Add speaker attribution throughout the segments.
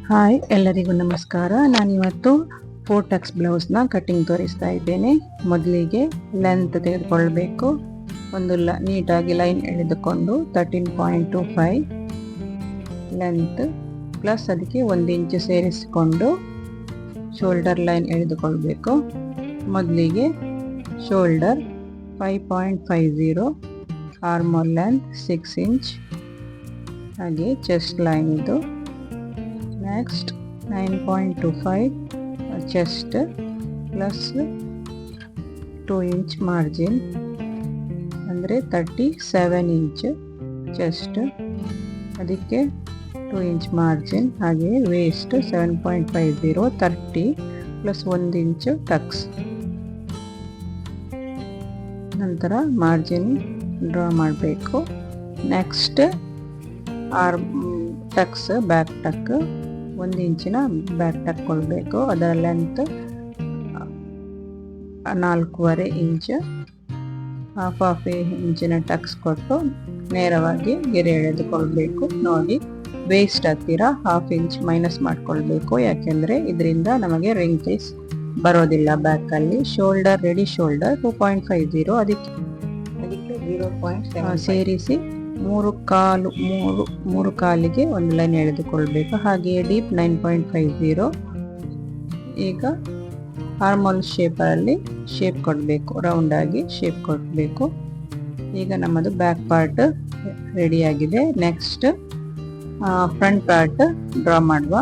Speaker 1: Hi, ಎಲ್ಲರಿಗೂ ನಮಸ್ಕಾರ. ನಾನಿವತ್ತು 4 ಬ್ಲೌಸ್ನ ಕಟ್ಟಿಂಗ್ ತೋರಿಸ್ತಾ ಇದ್ದೇನೆ. ಮೊದಲಿಗೆ ಲೆಂತ್ ತೆಗೆದುಕೊಳ್ಬೇಕು. ಒಂದು ನೀಟಾಗಿ ಲೈನ್ ಎಳೆದುಕೊಂಡು 13.25 ಲೆಂತ್ ಪ್ಲಸ್ ಅದಕ್ಕೆ 1 ಇಂಚು ಸೇರಿಸಿಕೊಂಡು ಶೋಲ್ಡರ್ ಲೈನ್ ಎಳೆದುಕೊಳ್ಬೇಕು. ಮೊದಲಿಗೆ ಶೋಲ್ಡರ್ 5.50, ಆರ್ಮೋಲ್ ಲೆಂತ್ 6 ಇಂಚ್, ಹಾಗೆ ಚೆಸ್ಟ್ ಲೈನ್ ಇದು. Next 9.25 chest plus 2 inch margin ಅಂದರೆ 37 ಇಂಚ್ ಚೆಸ್ಟ್, ಅದಕ್ಕೆ 2 ಇಂಚ್ ಮಾರ್ಜಿನ್. ಹಾಗೆ ವೇಸ್ಟ್ 7.50, 30 ಪ್ಲಸ್ 1 ಇಂಚು ಟಕ್ಸ್. ನಂತರ ಮಾರ್ಜಿನ್ ಡ್ರಾ ಮಾಡಬೇಕು. ನೆಕ್ಸ್ಟ್ ಟಕ್ಸ್, ಬ್ಯಾಕ್ ಟಕ್ 1 ಇಂಚಿನ ಬ್ಯಾಕ್ ಟಕ್ ಕೊಡಬೇಕು. ಅದರ ಲೆಂತ್ 4.25 ಇಂಚ್. ಹಾಫ್ ಇಂಚಿನ ಟಕ್ಸ್ ಕೊಟ್ಟು ನೇರವಾಗಿ ಗೆರೆ ಎಳೆದುಕೊಳ್ಬೇಕು. ನೋಡಿ, ವೇಸ್ಟ್ ಹತ್ತಿರ 1/2 ಇಂಚ್ ಮೈನಸ್ ಮಾಡ್ಕೊಳ್ಬೇಕು, ಯಾಕೆಂದರೆ ಇದರಿಂದ ನಮಗೆ ರಿಂಕಲ್ಸ್ ಬರೋದಿಲ್ಲ ಬ್ಯಾಕಲ್ಲಿ. ಶೋಲ್ಡರ್, ರೆಡಿ ಶೋಲ್ಡರ್ 2.50, ಅದಕ್ಕೆ 0.7 ಸೇರಿಸಿ 3 ಕಾಲಿಗೆ ಒಂದು ಲೈನ್ ಎಳೆದುಕೊಳ್ಬೇಕು. ಹಾಗೆಯೇ ಡೀಪ್ 9.50. ಈಗ ಆರ್ಮೋಲ್ ಶೇಪಲ್ಲಿ ಶೇಪ್ ಕೊಡಬೇಕು, ರೌಂಡ್ ಆಗಿ ಶೇಪ್ ಕೊಡಬೇಕು. ಈಗ ನಮ್ಮದು ಬ್ಯಾಕ್ ಪಾರ್ಟ್ ರೆಡಿಯಾಗಿದೆ. ನೆಕ್ಸ್ಟ್ ಫ್ರಂಟ್ ಪಾರ್ಟ್ ಡ್ರಾ ಮಾಡುವ.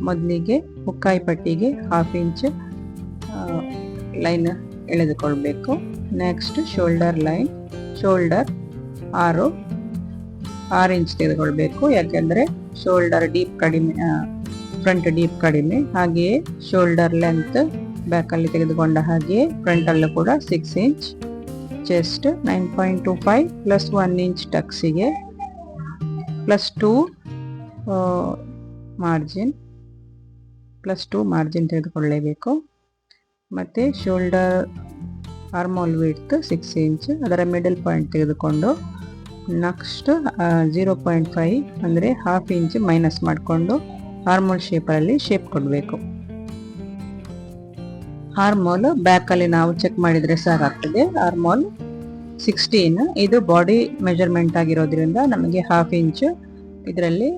Speaker 1: ಮೊದಲಿಗೆ ಹುಕ್ಕಾಯಿ ಪಟ್ಟಿಗೆ 1/2 ಇಂಚ್ ಲೈನ್ ಎಳೆದುಕೊಳ್ಬೇಕು. Next shoulder line, shoulder 6 inch ತೆಗೆದುಕೊಳ್ಬೇಕು, ಯಾಕೆಂದರೆ ಶೋಲ್ಡರ್ ಡೀಪ್ ಕಡಿಮೆ, ಫ್ರಂಟ್ ಡೀಪ್ ಕಡಿಮೆ. ಹಾಗೆಯೇ ಶೋಲ್ಡರ್ ಲೆಂತ್ ಬ್ಯಾಕಲ್ಲಿ ತೆಗೆದುಕೊಂಡ ಹಾಗೆ ಫ್ರಂಟಲ್ಲೂ ಕೂಡ 6 ಇಂಚ್. ಚೆಸ್ಟ್ 9.25 ಪ್ಲಸ್ 1 ಇಂಚ್ ಟಕ್ಸಿಗೆ ಪ್ಲಸ್ 2 ಮಾರ್ಜಿನ್ ತೆಗೆದುಕೊಳ್ಳಲೇಬೇಕು. ಮತ್ತು ಶೋಲ್ಡರ್ ಆರ್ಮೋಲ್ ವಿಡ್ತ್ 6 ಇಂಚ್, ಅದರ ಮಿಡಲ್ ಪಾಯಿಂಟ್ ತೆಗೆದುಕೊಂಡು ನೆಕ್ಸ್ಟ್ 0.5 ಅಂದರೆ 1/2 ಇಂಚ್ ಮೈನಸ್ ಮಾಡಿಕೊಂಡು ಆರ್ಮೋಲ್ ಶೇಪಲ್ಲಿ ಶೇಪ್ ಕೊಡಬೇಕು. ಆರ್ಮೋಲ್ ಬ್ಯಾಕಲ್ಲಿ ನಾವು ಚೆಕ್ ಮಾಡಿದರೆ ಸಾಕಾಗ್ತದೆ. ಆರ್ಮೋಲ್ 16, ಇದು ಬಾಡಿ ಮೆಜರ್ಮೆಂಟ್ ಆಗಿರೋದ್ರಿಂದ ನಮಗೆ 1/2 ಇಂಚ್ ಇದರಲ್ಲಿ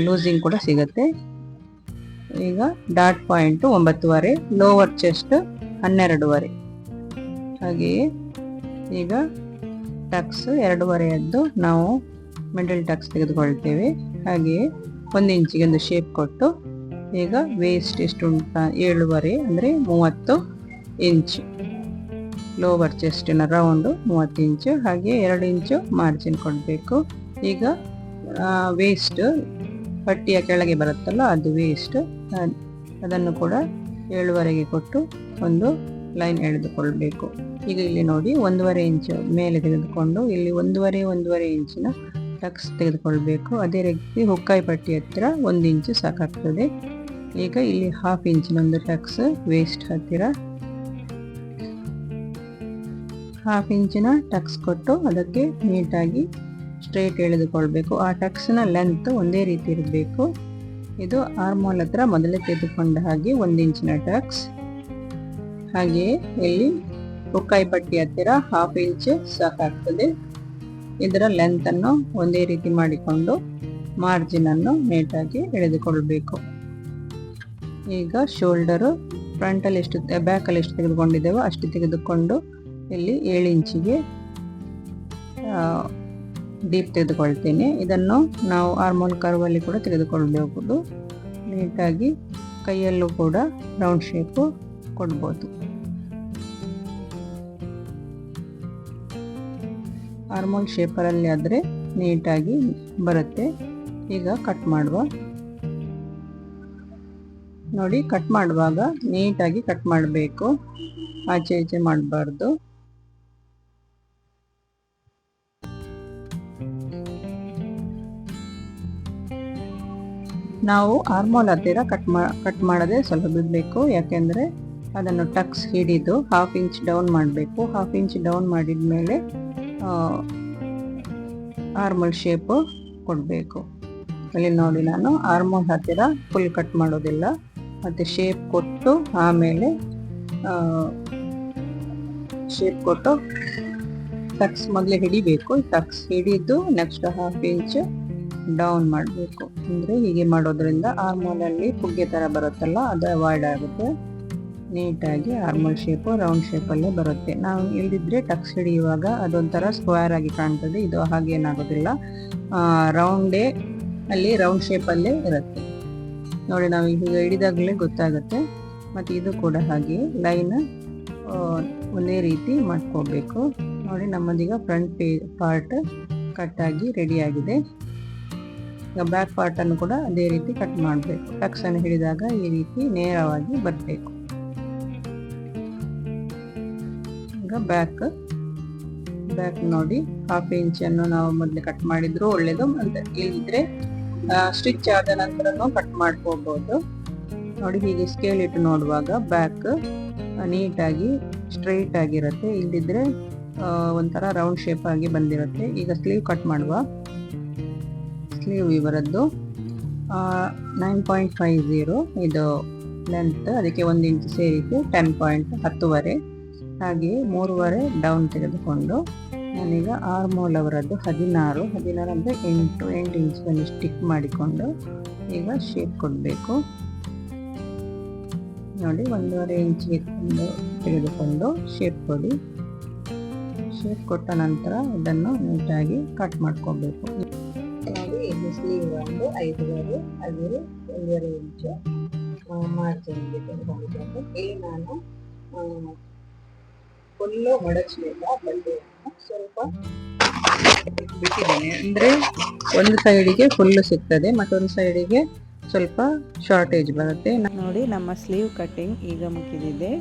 Speaker 1: ಲೂಸಿಂಗ್ ಕೂಡ ಸಿಗುತ್ತೆ. ಈಗ ಡಾಟ್ ಪಾಯಿಂಟ್ 9.5, ಲೋವರ್ ಚೆಸ್ಟ್ 12.5. ಹಾಗೆಯೇ ಈಗ ಟಕ್ಸ್ 2.5 ನಾವು ಮಿಡಲ್ ಟಕ್ಸ್ ತೆಗೆದುಕೊಳ್ತೇವೆ. ಹಾಗೆಯೇ 1 ಇಂಚಿಗೆ ಒಂದು ಶೇಪ್ ಕೊಟ್ಟು ಈಗ ವೇಸ್ಟ್ ಎಷ್ಟು ಉಂಟ 7.5 ಅಂದರೆ 30 ಇಂಚ್. ಲೋವರ್ ಚೆಸ್ಟಿನ ರೌಂಡು 30 ಇಂಚು. ಹಾಗೆ 2 ಇಂಚು ಮಾರ್ಜಿನ್ ಕೊಡಬೇಕು. ಈಗ ವೇಸ್ಟ್ ಪಟ್ಟಿಯ ಕೆಳಗೆ ಬರುತ್ತಲ್ಲ, ಅದು ವೇಸ್ಟ್, ಅದನ್ನು ಕೂಡ 7.5ಗೆ ಕೊಟ್ಟು ಒಂದು ಲೈನ್ ಎಳೆದುಕೊಳ್ಬೇಕು. ಈಗ ಇಲ್ಲಿ ನೋಡಿ 1.5 ಇಂಚು ಮೇಲೆ ತೆಗೆದುಕೊಂಡು ಇಲ್ಲಿ 1.5 ಇಂಚಿನ ಟಕ್ಸ್ ತೆಗೆದುಕೊಳ್ಬೇಕು. ಅದೇ ರೀತಿ ಹುಕ್ಕಾಯಿ ಪಟ್ಟಿ ಹತ್ತಿರ 1 ಇಂಚು ಸಾಕಾಗ್ತದೆ. ಈಗ ಇಲ್ಲಿ 1/2 ಇಂಚಿನ ಒಂದು ಟಕ್ಸ್ ವೇಸ್ಟ್ ಹತ್ತಿರ 1/2 ಇಂಚಿನ ಟಕ್ಸ್ ಕೊಟ್ಟು ಅದಕ್ಕೆ ನೀಟಾಗಿ ಸ್ಟ್ರೈಟ್ ಎಳೆದುಕೊಳ್ಬೇಕು. ಆ ಟಕ್ಸ್ನ ಲೆಂತ್ ಒಂದೇ ರೀತಿ ಇರಬೇಕು. ಇದು ಆರ್ಮೋಲ್ ಹತ್ರ ಮೊದಲೇ ತೆಗೆದುಕೊಂಡ ಹಾಗೆ 1 ಇಂಚಿನ ಟಕ್ಸ್. ಹಾಗೆಯೇ ಇಲ್ಲಿ ಹುಕ್ಕಾಯಿ ಪಟ್ಟಿ ಹತ್ತಿರ 1/2 ಇಂಚ್ ಸಾಕಾಗ್ತದೆ. ಇದರ ಲೆಂತನ್ನು ಒಂದೇ ರೀತಿ ಮಾಡಿಕೊಂಡು ಮಾರ್ಜಿನನ್ನು ನೀಟಾಗಿ ಎಳೆದುಕೊಳ್ಬೇಕು. ಈಗ ಶೋಲ್ಡರು ಫ್ರಂಟಲ್ಲಿ ಎಷ್ಟು, ಬ್ಯಾಕಲ್ಲಿ ಎಷ್ಟು ತೆಗೆದುಕೊಂಡಿದ್ದೇವೋ ಅಷ್ಟು ತೆಗೆದುಕೊಂಡು ಇಲ್ಲಿ 7 ಇಂಚಿಗೆ ಡೀಪ್ ತೆಗೆದುಕೊಳ್ತೇನೆ. ಇದನ್ನು ನಾವು ಆರ್ಮೋಲ್ ಕರ್ವಲ್ಲಿ ಕೂಡ ತೆಗೆದುಕೊಳ್ಬಹುದು. ನೀಟಾಗಿ ಕೈಯಲ್ಲೂ ಕೂಡ ರೌಂಡ್ ಶೇಪು ಕೊಡ್ಬೋದು. ಆರ್ಮೋಲ್ ಶೇಪರಲ್ಲಿ ಆದರೆ ನೀಟಾಗಿ ಬರುತ್ತೆ. ಈಗ ಕಟ್ ಮಾಡುವ. ನೋಡಿ, ಕಟ್ ಮಾಡುವಾಗ ನೀಟಾಗಿ ಕಟ್ ಮಾಡಬೇಕು, ಆಚೆ ಈಚೆ ಮಾಡಬಾರ್ದು. ನಾವು ಆರ್ಮೋಲ್ ಹತ್ತಿರ ಕಟ್ ಮಾಡದೆ ಸ್ವಲ್ಪ ಬಿಡಬೇಕು, ಯಾಕೆಂದರೆ ಅದನ್ನು ಟಕ್ಸ್ ಹಿಡಿದು 1/2 ಇಂಚ್ ಡೌನ್ ಮಾಡಬೇಕು. 1/2 ಇಂಚ್ ಡೌನ್ ಮಾಡಿದ ಮೇಲೆ ಆರ್ಮಲ್ ಶೇಪ್ ಕೊಡಬೇಕು. ಇಲ್ಲಿ ನೋಡಿ, ನಾನು ಆರ್ಮೋಲ್ ಹತ್ತಿರ ಫುಲ್ ಕಟ್ ಮಾಡೋದಿಲ್ಲ, ಮತ್ತು ಶೇಪ್ ಕೊಟ್ಟು ಆಮೇಲೆ ಟಕ್ಸ್ ಮೊದಲೇ ಹಿಡಿಬೇಕು. ಟಕ್ಸ್ ಹಿಡಿದು ನೆಕ್ಸ್ಟ್ 1/2 ಇಂಚ್ ಡೌನ್ ಮಾಡಬೇಕು. ಅಂದರೆ ಹೀಗೆ ಮಾಡೋದ್ರಿಂದ ಆರ್ಮೋಲಲ್ಲಿ ಪುಗ್ಗೆ ಥರ ಬರುತ್ತಲ್ಲ, ಅದು ಅವಾಯ್ಡ್ ಆಗುತ್ತೆ. ನೀಟಾಗಿ ಆರ್ಮೋಲ್ ಶೇಪು ರೌಂಡ್ ಶೇಪಲ್ಲೇ ಬರುತ್ತೆ. ನಾವು ಇಲ್ಲದಿದ್ದರೆ ಟಕ್ಸ್ ಹಿಡಿಯುವಾಗ ಅದೊಂಥರ ಸ್ಕ್ವೇರ್ ಆಗಿ ಕಾಣ್ತದೆ. ಇದು ಹಾಗೇನಾಗೋದಿಲ್ಲ, ರೌಂಡೇ ಅಲ್ಲಿ ರೌಂಡ್ ಶೇಪಲ್ಲೇ ಇರುತ್ತೆ ನೋಡಿ. ನಾವು ಈಗ ಹಿಡಿದಾಗಲೇ ಗೊತ್ತಾಗುತ್ತೆ. ಮತ್ತು ಇದು ಕೂಡ ಹಾಗೆ ಲೈನ್ ಒಂದೇ ರೀತಿ ಮಾಡ್ಕೋಬೇಕು ನೋಡಿ. ನಮ್ಮದೀಗ ಫ್ರಂಟ್ ಪಾರ್ಟ್ ಕಟ್ಟಾಗಿ ರೆಡಿಯಾಗಿದೆ. ಈಗ ಬ್ಯಾಕ್ ಪಾರ್ಟನ್ನು ಕೂಡ ಅದೇ ರೀತಿ ಕಟ್ ಮಾಡಬೇಕು. ಟಕ್ಸನ್ನು ಹಿಡಿದಾಗ ಈ ರೀತಿ ನೇರವಾಗಿ ಬರಬೇಕು. ಈಗ ಬ್ಯಾಕ್ ನೋಡಿ, 1/2 ಇಂಚನ್ನು ನಾವು ಮೊದಲೇ ಕಟ್ ಮಾಡಿದ್ರು ಒಳ್ಳೇದು. ಅಂತ ಇಲ್ಲದಿದ್ರೆ ಸ್ಟಿಚ್ ಆದ ನಂತರನೂ ಕಟ್ ಮಾಡ್ಕೋಬಹುದು ನೋಡಿ. ಹೀಗೆ ಸ್ಕೇಲ್ ಇಟ್ಟು ನೋಡುವಾಗ ಬ್ಯಾಕ್ ನೀಟಾಗಿ ಸ್ಟ್ರೈಟ್ ಆಗಿರುತ್ತೆ, ಇಲ್ಲದಿದ್ರೆ ಒಂಥರ ರೌಂಡ್ ಶೇಪ್ ಆಗಿ ಬಂದಿರುತ್ತೆ. ಈಗ ಸ್ಲೀವ್ ಕಟ್ ಮಾಡುವ. ಸ್ಲೀವ್ ಇವರದ್ದು 9.50 ಇದು ಲೆಂತ್, ಅದಕ್ಕೆ 1 ಇಂಚ್ ಸೇರಿಸಿ 10.10 ಹಾಗೆ 3/2 ಡೌನ್ ತೆಗೆದುಕೊಂಡು ನಾನೀಗ ಆರ್ಮೋಲ್ ಅವರದ್ದು 16 ಅಂದರೆ 8 ಇಂಚನ್ನು ಸ್ಟಿಕ್ ಮಾಡಿಕೊಂಡು ಈಗ ಶೇಪ್ ಕೊಡಬೇಕು ನೋಡಿ. 1.5 ಇಂಚಿಗೆ ತೆಗೆದುಕೊಂಡು ಶೇಪ್ ಕೊಡಿ. ಶೇಪ್ ಕೊಟ್ಟ ನಂತರ ಇದನ್ನು ನೀಟಾಗಿ ಕಟ್ ಮಾಡ್ಕೋಬೇಕು ನೋಡಿ. ಇದು ಸ್ಲೀವ್ ಒಂದು 5/2 ಅದೇ 1.5 ಇಂಚು ಮಾರ್ಜಿನ್ಗೆ ತೆಗೆದುಕೊಂಡಿದ್ದೇನೆ. ಇಲ್ಲಿ ನಾನು ಫುಲ್ಲು ಮಡಚಲಿಲ್ಲ, ಬಟ್ಟೆಯನ್ನು ಸ್ವಲ್ಪ ಬಿಟ್ಟಿದ್ದೇನೆ. ಅಂದರೆ ಒಂದು ಸೈಡಿಗೆ ಫುಲ್ಲು ಸಿಗ್ತದೆ, ಮತ್ತೊಂದು ಸೈಡಿಗೆ ಸ್ವಲ್ಪ ಶಾರ್ಟೇಜ್ ಬರುತ್ತೆ ನೋಡಿ. ನಮ್ಮ ಸ್ಲೀವ್ ಕಟ್ಟಿಂಗ್ ಈಗ ಮುಗಿದಿದೆ.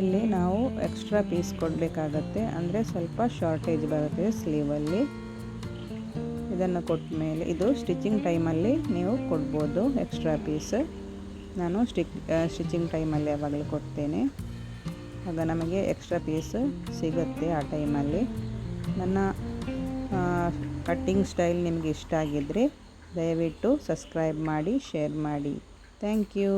Speaker 1: ಇಲ್ಲಿ ನಾವು ಎಕ್ಸ್ಟ್ರಾ ಪೀಸ್ ಕೊಡಬೇಕಾಗತ್ತೆ, ಅಂದರೆ ಸ್ವಲ್ಪ ಶಾರ್ಟೇಜ್ ಬರುತ್ತೆ ಸ್ಲೀವಲ್ಲಿ. ಇದನ್ನು ಕೊಟ್ಟ ಮೇಲೆ ಇದು ಸ್ಟಿಚಿಂಗ್ ಟೈಮಲ್ಲಿ ನೀವು ಕೊಡ್ಬೋದು ಎಕ್ಸ್ಟ್ರಾ ಪೀಸ್. ನಾನು ಸ್ಟಿಚಿಂಗ್ ಟೈಮಲ್ಲಿ ಯಾವಾಗಲೂ ಕೊಡ್ತೇನೆ, ಆಗ ನಮಗೆ ಎಕ್ಸ್ಟ್ರಾ ಪೀಸ್ ಸಿಗುತ್ತೆ ಆ ಟೈಮಲ್ಲಿ. ನನ್ನ ಕಟ್ಟಿಂಗ್ ಸ್ಟೈಲ್ ನಿಮಗೆ ಇಷ್ಟ ಆಗಿದ್ದರೆ ದಯವಿಟ್ಟು ಸಬ್ಸ್ಕ್ರೈಬ್ ಮಾಡಿ, ಶೇರ್ ಮಾಡಿ. Thank you.